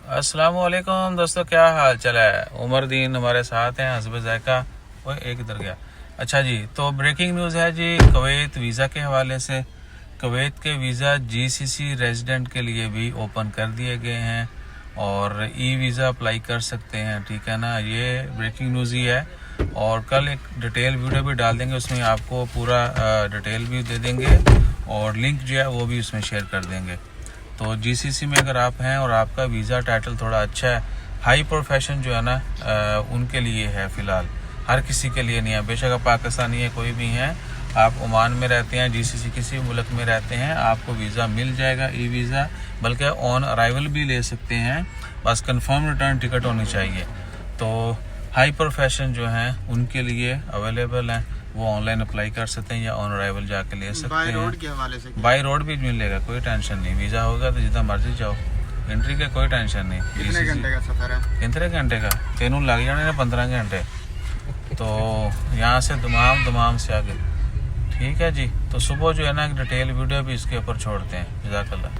अस्सलामुअलैकुम दोस्तों, क्या हाल चाल है। उमर दीन हमारे साथ हैं, हस्ब ज़ायका। वो एक इधर गया। अच्छा जी, तो ब्रेकिंग न्यूज़ है जी कुवैत वीज़ा के हवाले से। कुवैत के वीज़ा जीसीसी रेजिडेंट के लिए भी ओपन कर दिए गए हैं और ई वीज़ा अप्लाई कर सकते हैं, ठीक है ना। ये ब्रेकिंग न्यूज़ ही है और कल एक डिटेल वीडियो भी डाल देंगे, उसमें आपको पूरा डिटेल भी दे देंगे और लिंक जो है वो भी उसमें शेयर कर देंगे। तो जीसीसी में अगर आप हैं और आपका वीज़ा टाइटल थोड़ा अच्छा है, हाई प्रोफेशन जो है ना उनके लिए है फ़िलहाल, हर किसी के लिए नहीं है। बेशक आप पाकिस्तानी है, कोई भी हैं, आप ओमान में रहते हैं, जीसीसी किसी मुल्क में रहते हैं, आपको वीज़ा मिल जाएगा, ई वीज़ा, बल्कि ऑन अराइवल भी ले सकते हैं, बस कंफर्म रिटर्न टिकट होनी चाहिए। तो हाई प्रोफेशन जो हैं उनके लिए अवेलेबल हैं, वो ऑनलाइन अप्लाई कर सकते हैं या ऑन अराइवल जाके ले सकते हैं। बाय रोड के हवाले से बाई रोड भी मिलेगा, कोई टेंशन नहीं। वीज़ा होगा तो जितना मर्जी जाओ, एंट्री का कोई टेंशन नहीं। कितने घंटे का सफर है? कितने घंटे का? तेनों लग जाने 15 घंटे। तो यहाँ से दमाम से आगे, ठीक है जी। तो सुबह जो है ना एक डिटेल वीडियो भी इसके ऊपर छोड़ते हैं। जज़ाकल्लाह।